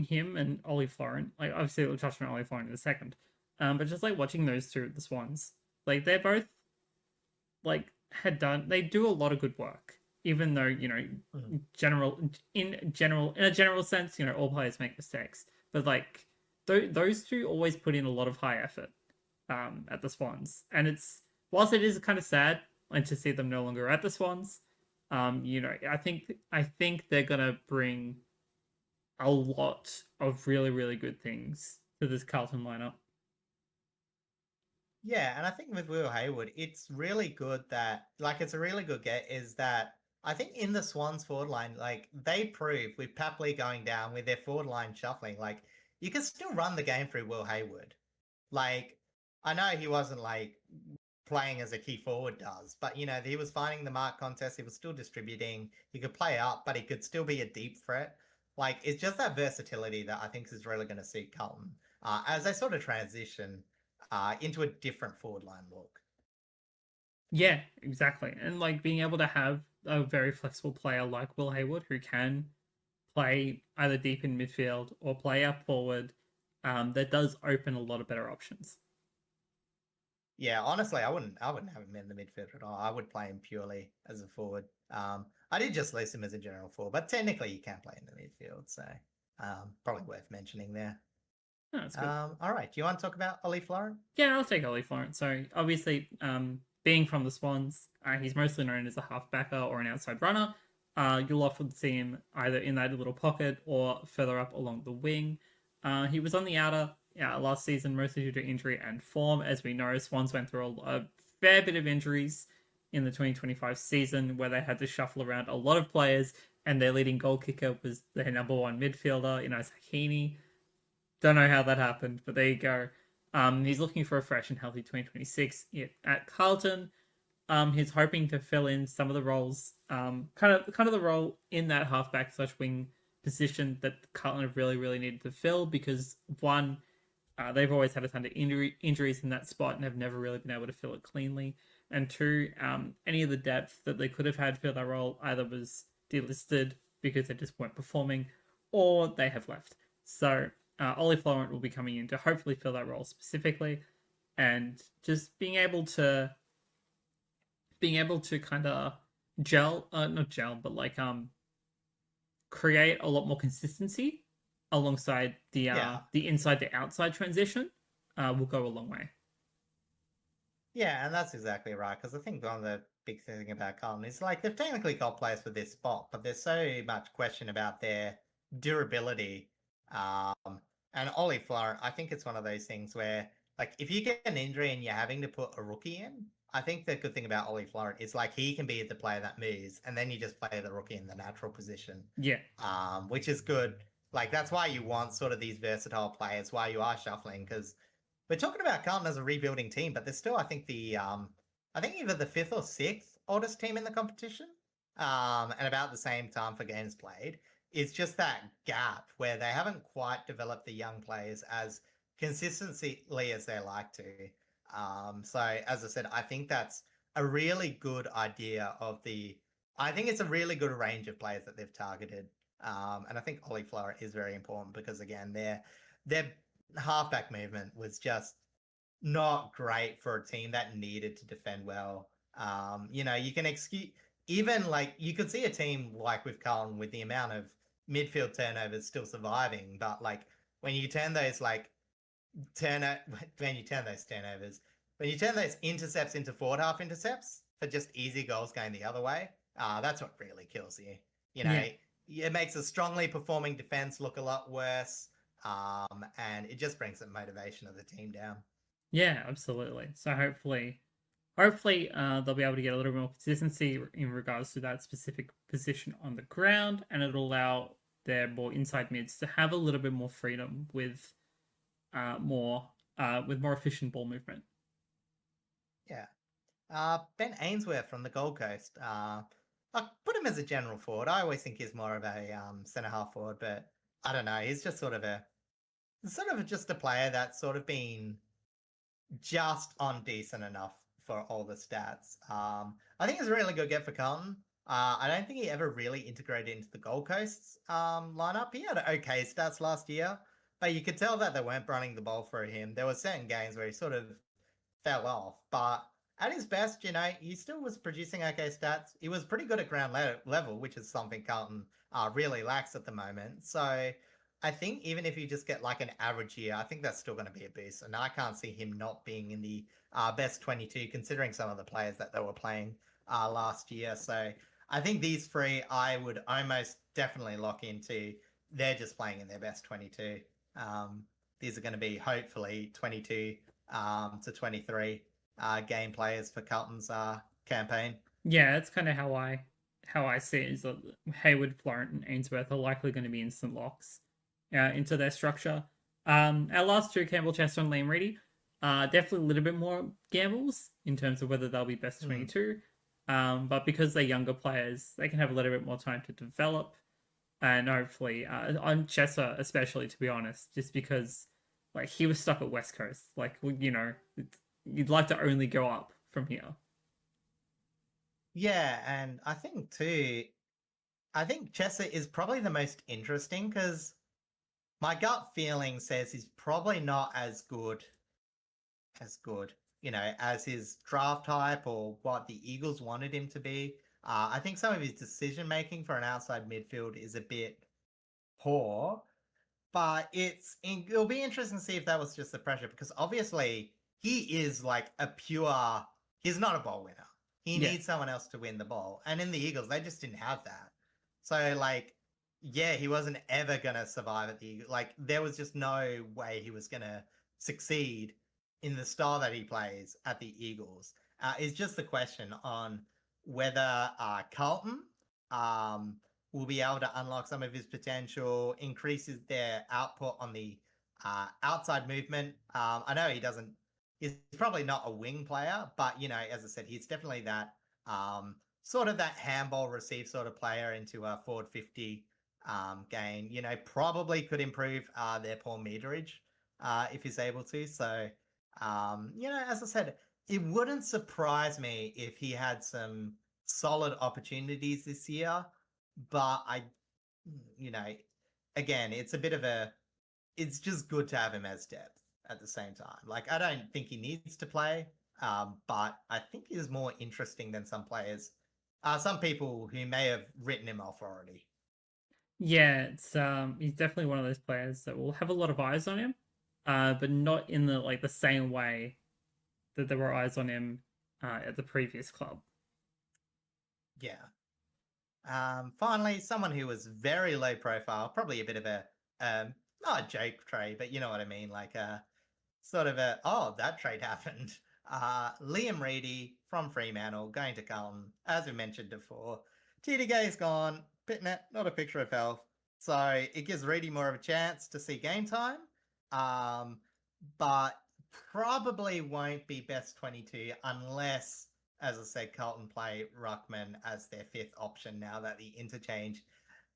him and Ollie Florent, like, obviously we'll touch on Ollie Florent in a second, But just like watching those two at the Swans, like they're both like they do a lot of good work, even though Mhm. in a general sense, all players make mistakes, but like those two always put in a lot of high effort at the Swans, and it's whilst it is kind of sad like to see them no longer at the Swans, I think they're gonna bring a lot of really really good things to this Carlton lineup. Yeah, and I think with Will Hayward, it's really good that, like, it's a really good get is that I think in the Swans forward line, like, they prove with Papley going down, with their forward line shuffling, like, you can still run the game through Will Hayward. Like, I know he wasn't like playing as a key forward does, but he was finding the mark contest, he was still distributing, he could play up, but he could still be a deep threat. Like, it's just that versatility that I think is really going to see Carlton as they sort of transition into a different forward line look. Yeah, exactly. And like being able to have a very flexible player like Will Hayward who can play either deep in midfield or play up forward, that does open a lot of better options. Yeah, honestly, I wouldn't have him in the midfield at all. I would play him purely as a forward. I did just list him as a general forward, but technically you can play in the midfield, so probably worth mentioning there. Oh, that's good. All right. Do you want to talk about Ollie Florent? Yeah, I'll take Ollie Florent. So obviously, being from the Swans, he's mostly known as a halfbacker or an outside runner. You'll often see him either in that little pocket or further up along the wing. He was on the outer last season, mostly due to injury and form. As we know, Swans went through a fair bit of injuries in the 2025 season where they had to shuffle around a lot of players, and their leading goal kicker was their number one midfielder in Isaac Heaney. Don't know how that happened, but there you go. He's looking for a fresh and healthy 2026 at Carlton. He's hoping to fill in some of the roles, kind of the role in that halfback slash wing position that Carlton have really really needed to fill because one, they've always had a ton of injuries in that spot and have never really been able to fill it cleanly. And two, any of the depth that they could have had for that role either was delisted because they just weren't performing, or they have left. So Ollie Florent will be coming in to hopefully fill that role specifically, and just being able to kind of not gel, but like create a lot more consistency alongside Yeah. the inside to outside transition will go a long way. Yeah, and that's exactly right. Because I think one of the big thing about Carlton is like they've technically got players for this spot, but there's so much question about their durability. Um, and Ollie Florent, I think it's one of those things where, like, if you get an injury and you're having to put a rookie in, I think the good thing about Ollie Florent is like he can be the player that moves, and then you just play the rookie in the natural position, Yeah, which is good. Like that's why you want sort of these versatile players, why you are shuffling, because we're talking about Carlton as a rebuilding team, but they're still, I think, I think either the fifth or sixth oldest team in the competition, and about the same time for games played. It's just that gap where they haven't quite developed the young players as consistently as they like to. So as I said, I think that's a really good idea of the. I think it's a really good range of players that they've targeted, and I think Ollie Florent is very important because again, their halfback movement was just not great for a team that needed to defend well. You can excuse even like you could see a team like with Carlton with the amount of midfield turnovers still surviving, but like when you turn those like turn when you turn those turnovers, when you turn those intercepts into forward half intercepts for just easy goals going the other way, that's what really kills you. You know, yeah, it makes a strongly performing defense look a lot worse, and it just brings the motivation of the team down. yeah, absolutely. So hopefully they'll be able to get a little bit more consistency in regards to that specific position on the ground, and it'll allow their more inside mids to have a little bit more freedom with more efficient ball movement. Yeah. Ben Ainsworth from the Gold Coast. I put him as a general forward. I always think he's more of a centre half forward, but I don't know. He's just sort of just a player that's sort of been just on decent enough for all the stats. I think it's a really good get for Carlton. I don't think he ever really integrated into the Gold Coast's lineup. He had okay stats last year, but you could tell that they weren't running the ball through him. There were certain games where he sort of fell off, but at his best, he still was producing okay stats. He was pretty good at ground level, which is something Carlton really lacks at the moment. So I think even if you just get like an average year, I think that's still going to be a boost. And I can't see him not being in the best 22, considering some of the players that they were playing last year. So I think these three I would almost definitely lock into. They're just playing in their best 22. These are going to be hopefully 22 to 23 game players for Carlton's campaign. Yeah, that's kind of how I see it. Is that Hayward, Florent, and Ainsworth are likely going to be instant locks into their structure. Our last two, Campbell Chester and Liam Reedy, definitely a little bit more gambles in terms of whether they'll be best 22. But because they're younger players, they can have a little bit more time to develop. And hopefully, on Chester especially, to be honest, just because like he was stuck at West Coast. Like, you'd like to only go up from here. Yeah, and I think too, I think Chester is probably the most interesting because my gut feeling says he's probably not as good, as his draft type or what the Eagles wanted him to be. I think some of his decision making for an outside midfield is a bit poor, but it'll be interesting to see if that was just the pressure because obviously he is like he's not a ball winner. He needs someone else to win the ball. And in the Eagles, they just didn't have that. So like, yeah, he wasn't ever going to survive at the Eagles. Like there was just no way he was going to succeed in the style that he plays at the Eagles. It's just the question on whether Carlton will be able to unlock some of his potential, increases their output on the outside movement. I know he's probably not a wing player, but, as I said, he's definitely that sort of that handball receive sort of player into a forward 50 game. Probably could improve their poor meterage if he's able to. So, as I said, it wouldn't surprise me if he had some solid opportunities this year, but again, it's just good to have him as depth at the same time. Like, I don't think he needs to play, but I think he's more interesting than some players, some people who may have written him off already. Yeah, it's he's definitely one of those players that will have a lot of eyes on him, but not in the same way that there were eyes on him at the previous club. Yeah. Finally, someone who was very low profile, probably a bit of a not a joke trade, but you know what I mean, like sort of that trade happened. Liam Reedy from Fremantle going to Carlton, as we mentioned before. TDK's gone, Pitnet, not a picture of health. So it gives Reedy more of a chance to see game time. But probably won't be best 22 unless, as I said, Carlton play Ruckman as their fifth option now that the interchange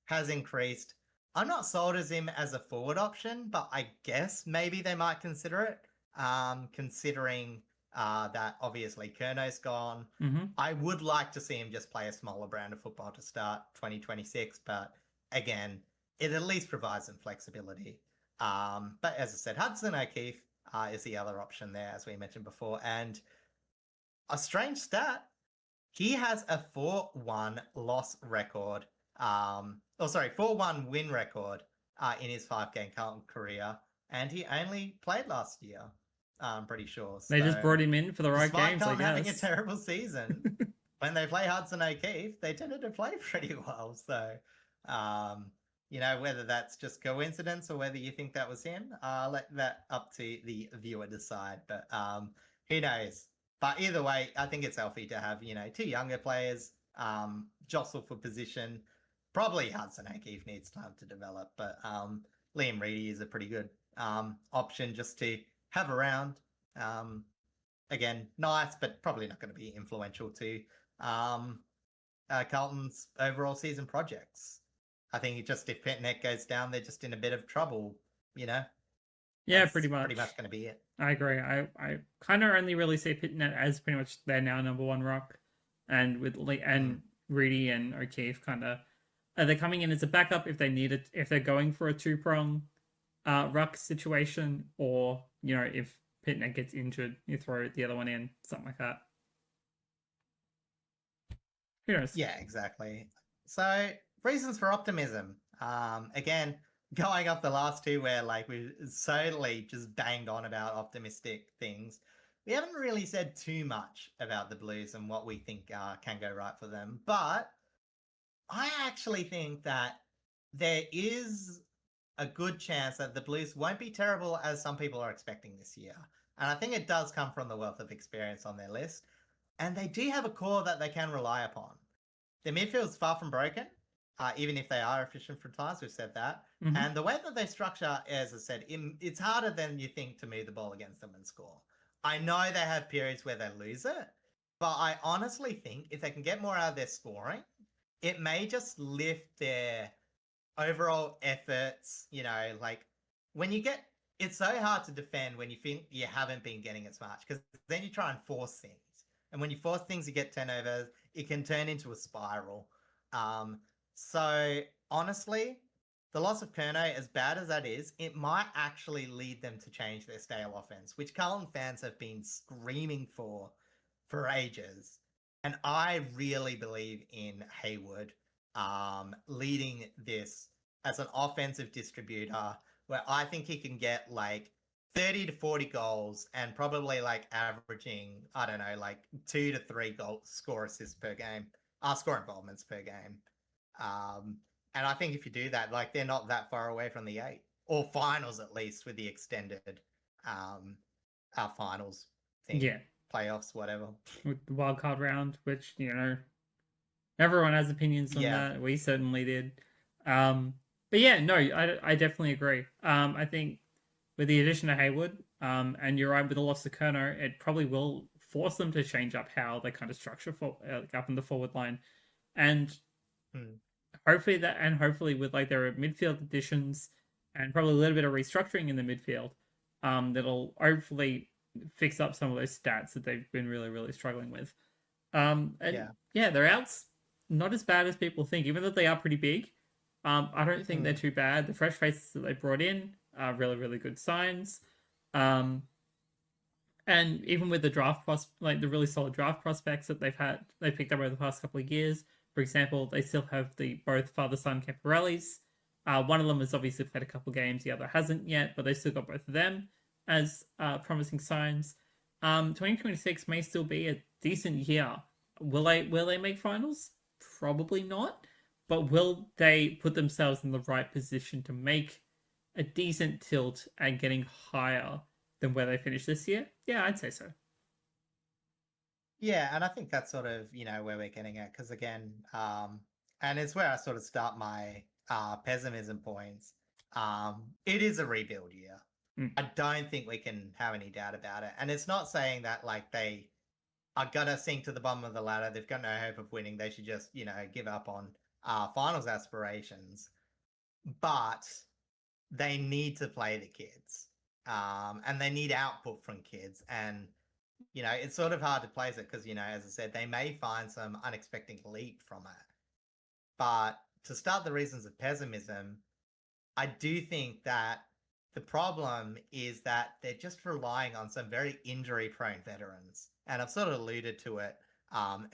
has increased. I'm not sold as him as a forward option, but I guess maybe they might consider it, considering that obviously Kerno's gone. Mm-hmm. I would like to see him just play a smaller brand of football to start 2026, but again, it at least provides some flexibility. But as I said, Hudson O'Keefe is the other option there, as we mentioned before. And a strange stat, he has a 4-1 loss record. 4-1 win record in his 5-game Carlton career. And he only played last year, I'm pretty sure. They just brought him in for the right games, I guess. Having a terrible season, when they play Hudson O'Keefe, they tended to play pretty well. So, whether that's just coincidence or whether you think that was him, let that up to the viewer decide. But who knows? But either way, I think it's healthy to have, two younger players jostle for position. Probably Hudson O'Keefe needs time to develop, but Liam Reedy is a pretty good option just to have around. Again, nice, but probably not going to be influential to Carlton's overall season projects. I think if Pitnet goes down, they're just in a bit of trouble, Yeah, That's pretty much. Pretty much going to be it. I agree. I kind of only really see Pitnet as pretty much their now number one rock, and with Reedy and O'Keefe kind of they're coming in as a backup if they need it, if they're going for a two-prong ruck situation, or if Pitner gets injured, you throw the other one in, something like that. Who knows? Yeah, exactly. So reasons for optimism. Again, going up the last two where like we solely just banged on about optimistic things. We haven't really said too much about the Blues and what we think can go right for them. But I actually think that there is a good chance that the Blues won't be terrible as some people are expecting this year. And I think it does come from the wealth of experience on their list. And they do have a core that they can rely upon. Their midfield's far from broken, even if they are efficient from times. We've said that. Mm-hmm. And the way that they structure, as I said, it's harder than you think to move the ball against them and score. I know they have periods where they lose it, but I honestly think if they can get more out of their scoring, it may just lift their overall efforts. Like when you get, it's so hard to defend when you think you haven't been getting as much because then you try and force things. And when you force things, you get turnovers. It can turn into a spiral. So honestly, the loss of Kerno, as bad as that is, it might actually lead them to change their stale offense, which Carlton fans have been screaming for ages. And I really believe in Hayward leading this as an offensive distributor, where I think he can get like 30 to 40 goals and probably like averaging, I don't know, like 2 to 3 goal score assists per game, score involvements per game. And I think if you do that, like they're not that far away from the 8 or finals, at least with the extended finals thing, Yeah, playoffs, whatever. with the wild card round, which everyone has opinions on Yeah. that. We certainly did. But yeah, no, I definitely agree. I think with the addition of Hayward, and you're right with the loss of Kerno, it probably will force them to change up how they kind of structure for up in the forward line, and hopefully with like their midfield additions and probably a little bit of restructuring in the midfield, that'll hopefully fix up some of those stats that they've been really really struggling with. And yeah, their outs not as bad as people think, even though they are pretty big. I don't think they're too bad. The fresh faces that they brought in are really, really good signs. Um, and even with the like the really solid draft prospects that they picked up over the past couple of years. For example, they still have the both father-son Camporellis. One of them has obviously played a couple of games, the other hasn't yet, but they still got both of them as promising signs. 2026 may still be a decent year. Will they make finals? Probably not. But will they put themselves in the right position to make a decent tilt and getting higher than where they finished this year? Yeah, I'd say so. Yeah, and I think that's sort of, where we're getting at. Because again, and it's where I sort of start my pessimism points. It is a rebuild year. I don't think we can have any doubt about it. And it's not saying that like they are gonna sink to the bottom of the ladder. They've got no hope of winning. They should just, give up on finals aspirations. But they need to play the kids. And they need output from kids. And it's sort of hard to place it because, as I said, they may find some unexpected leap from it. But to start the reasons of pessimism, I do think that the problem is that they're just relying on some very injury prone veterans. And I've sort of alluded to it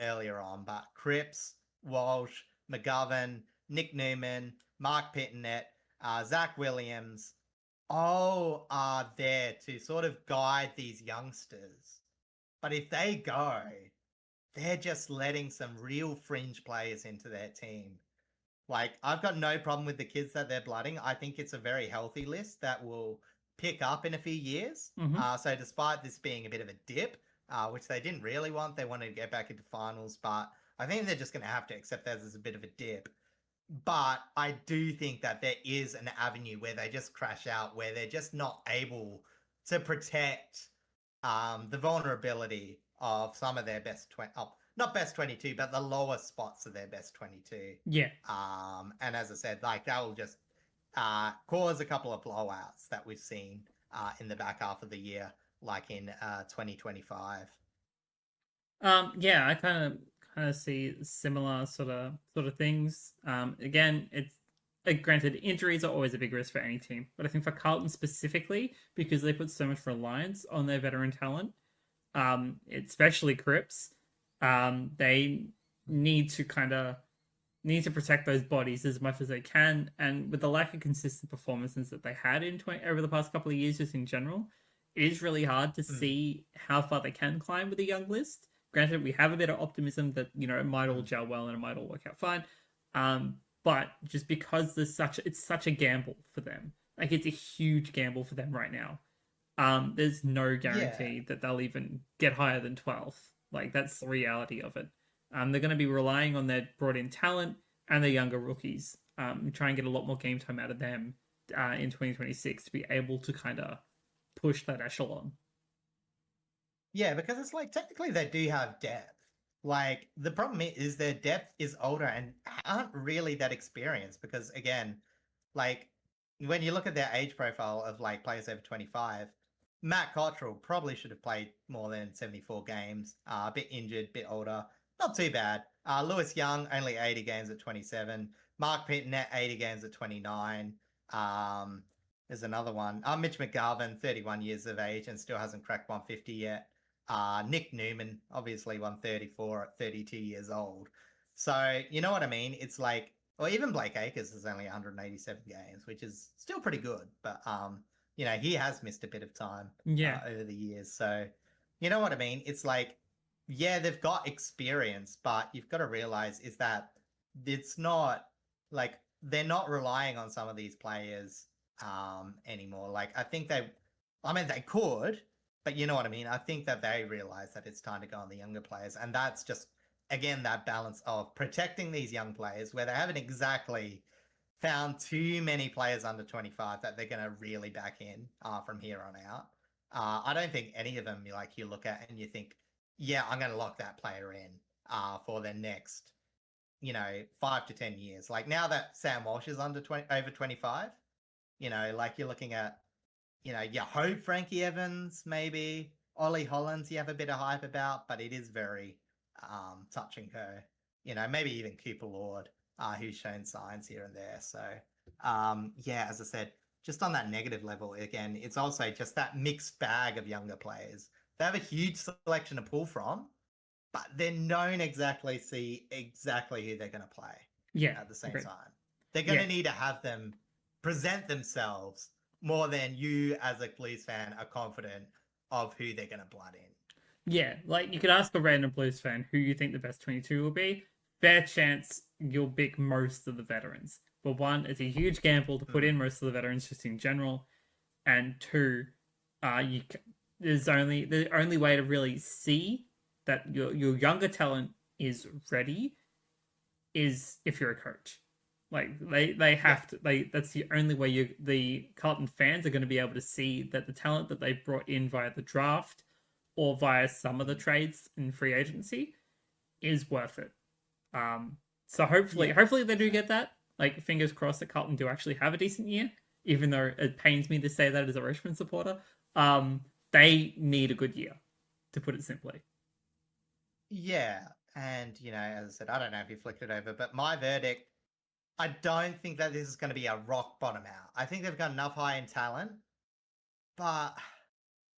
earlier on, but Cripps, Walsh, McGovern, Nick Newman, Mark Pittonet, Zach Williams, all are there to sort of guide these youngsters. But if they go, they're just letting some real fringe players into their team. Like, I've got no problem with the kids that they're blooding. I think it's a very healthy list that will pick up in a few years. So despite this being a bit of a dip, which they didn't really want, they wanted to get back into finals, but I think they're just going to have to accept that as a bit of a dip. But I do think that there is an avenue where they just crash out, where they're just not able to protect the vulnerability of some of their best not best 22, but the lower spots of their best 22. Yeah. And as I said, like that will just cause a couple of blowouts that we've seen in the back half of the year, like in 2025. Yeah, I kind of see similar sort of things. Again, granted, injuries are always a big risk for any team, but I think for Carlton specifically, because they put so much reliance on their veteran talent, especially Cripps, they need to protect those bodies as much as they can. And with the lack of consistent performances that they had over the past couple of years, just in general, it is really hard to Mm, see how far they can climb with a young list. Granted, we have a bit of optimism that it might all mm. gel well and it might all work out fine. But just because it's such a gamble for them, like it's a huge gamble for them right now. There's no Yeah. guarantee that they'll even get higher than 12th. Like that's the reality of it. They're going to be relying on their brought in talent and their younger rookies. Try and get a lot more game time out of them in 2026 to be able to kind of push that echelon. Yeah, because it's like technically they do have depth. Like the problem is their depth is older and aren't really that experienced because again, like when you look at their age profile of like players over 25, Matt Cottrell probably should have played more than 74 games. A bit injured, bit older. Not too bad. Lewis Young, only 80 games at 27. Mark Pitnet, 80 games at 29. Um, there's another one. Mitch McGovern, 31 years of age and still hasn't cracked 150 yet. Nick Newman, obviously 134 at 32 years old. So, you know what I mean? It's like, or even Blake Acres is only 187 games, which is still pretty good. But, he has missed a bit of time Yeah, over the years. So, you know what I mean? It's like, yeah, they've got experience, but you've got to realize is that it's not like they're not relying on some of these players anymore. Like, they could, but you know what I mean? I think that they realize that it's time to go on the younger players. And that's just, again, that balance of protecting these young players where they haven't exactly found too many players under 25 that they're going to really back in from here on out. I don't think any of them like you look at and you think, yeah, I'm going to lock that player in for the next, 5 to 10 years. Like now that Sam Walsh is over 25, like you're looking at, you hope Frankie Evans, maybe Ollie Hollands, you have a bit of hype about, but it is very touch and go. Maybe even Cooper Lord, who's shown signs here and there. So, yeah, as I said, just on that negative level, again, it's also just that mixed bag of younger players. They have a huge selection to pull from, but they don't exactly see exactly who they're going to play yeah, at the same great. time. They're going Yeah, to need to have them present themselves more than you as a Blues fan are confident of who they're going to blood in. yeah. Like you could ask a random Blues fan who you think the best 22 will be. Fair chance you'll pick most of the veterans. But one, it's a huge gamble to put in most of the veterans just in general, and two, you there's only the only way to really see that your younger talent is ready is if you're a coach. Like they Yeah. have to that's the only way the Carlton fans are going to be able to see that the talent that they brought in via the draft or via some of the trades in free agency is worth it. So Yeah. hopefully they do get that. Like fingers crossed that Carlton do actually have a decent year, even though it pains me to say that as a Richmond supporter. They need a good year, to put it simply. Yeah. And, as I said, I don't know if you flicked it over, but my verdict, I don't think that this is going to be a rock bottom out. I think they've got enough high end talent, but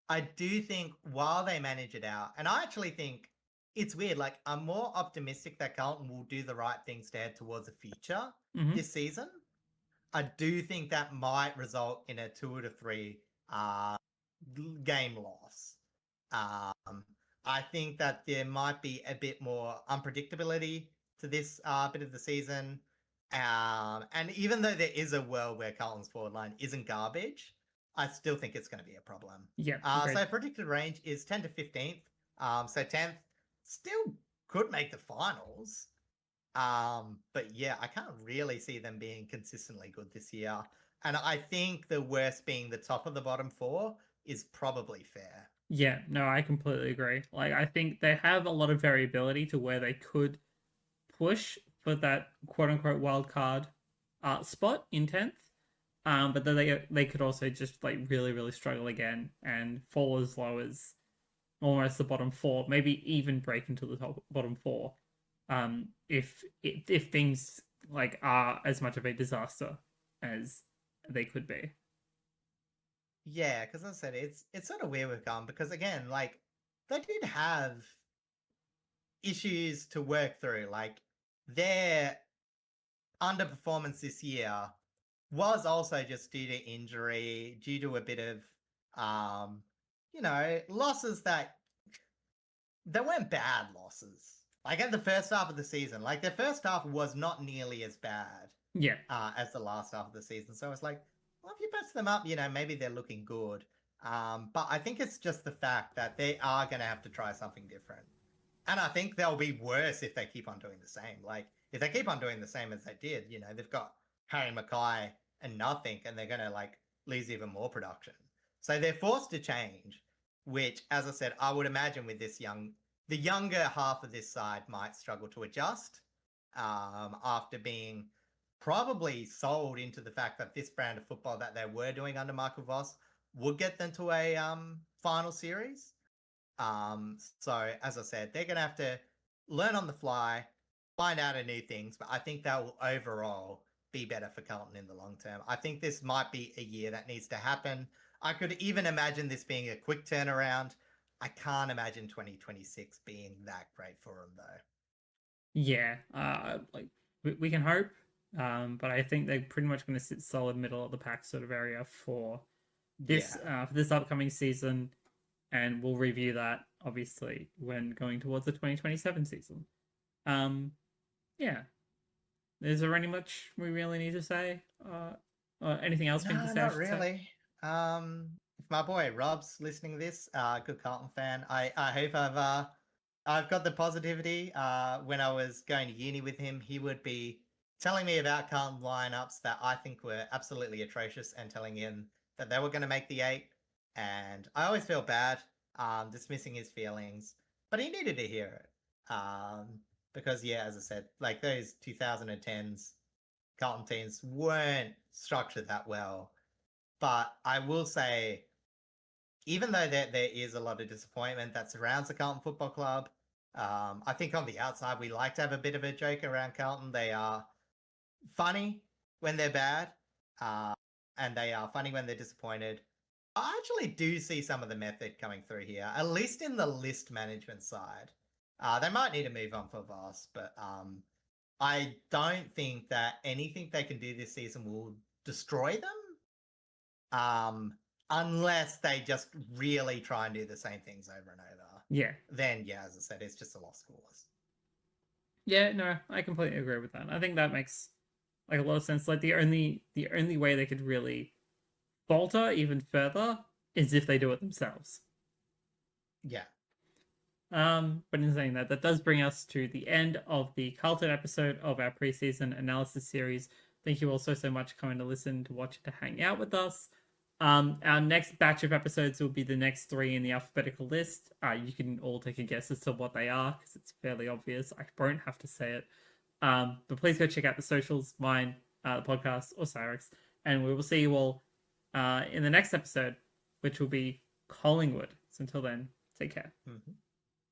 I do think while they manage it out, and I actually think it's weird. Like I'm more optimistic that Carlton will do the right things to head towards the future Mm-hmm. this season. I do think that might result in a 2 to 3 uh, game loss. Um, I think that there might be a bit more unpredictability to this bit of the season. And even though there is a world where Carlton's forward line isn't garbage, I still think it's going to be a problem. Yeah, So great. predicted range is 10 to 15th. So 10th still could make the finals. But yeah, I can't really see them being consistently good this year. And I think the worst being the top of the bottom four is probably fair. Yeah, no, I completely agree. Like, I think they have a lot of variability to where they could push for that quote unquote wild card spot in 10th. But then they could also just like really struggle again and fall as low as almost the bottom four, maybe even break into the top bottom four. If things like are as much of a disaster as they could be. Yeah, because as I said, it's sort of weird with Carlton because again, like they did have issues to work through. Like their underperformance this year was also just due to injury, due to a bit of losses that weren't bad losses. Like at the first half of the season, like their first half was not nearly as bad Yeah. as the last half of the season. So it's like, well, if you patch them up, maybe they're looking good. But I think it's just the fact that they are going to have to try something different. And I think they'll be worse if they keep on doing the same. Like, if they keep on doing the same as they did, they've got Harry Mackay and nothing, and they're going to, like, lose even more production. So they're forced to change, which, as I said, I would imagine with the younger half of this side might struggle to adjust after being probably sold into the fact that this brand of football that they were doing under Michael Voss would get them to a final series. So as I said, they're going to have to learn on the fly, find out new things, but I think that will overall be better for Carlton in the long term. I think this might be a year that needs to happen. I could even imagine this being a quick turnaround. I can't imagine 2026 being that great for them though. Yeah. Like we can hope. But I think they're pretty much going to sit solid middle of the pack sort of area for this Yeah. for this upcoming season, and we'll review that obviously when going towards the 2027 season. Yeah. Is there any much we really need to say? Or anything else we need to No, say? I not should say. really. If my boy Rob's listening to this, good Carlton fan. I hope I've got the positivity. When I was going to uni with him, he would be telling me about Carlton lineups that I think were absolutely atrocious, and telling him that they were going to make the 8. And I always feel bad, dismissing his feelings, but he needed to hear it. Because yeah, as I said, like those 2010s Carlton teams weren't structured that well. But I will say, even though there is a lot of disappointment that surrounds the Carlton Football Club, I think on the outside we like to have a bit of a joke around Carlton. They are funny when they're bad, and they are funny when they're disappointed. I actually do see some of the method coming through here, at least in the list management side. They might need to move on for Voss, but I don't think that anything they can do this season will destroy them. Unless they just really try and do the same things over and over. Yeah. Then yeah, as I said, it's just a lost cause. Yeah, no, I completely agree with that. I think that makes like a lot of sense. Like the only way they could really falter even further is if they do it themselves. Yeah. But in saying that, that does bring us to the end of the Carlton episode of our preseason analysis series. Thank you all so much for coming to listen, to watch, to hang out with us. Our next batch of episodes will be the next 3 in the alphabetical list. You can all take a guess as to what they are because it's fairly obvious. I won't have to say it. But please go check out the socials, mine, the podcast, or Cyrix, and we will see you all in the next episode, which will be Collingwood. So until then, take care. Mm-hmm.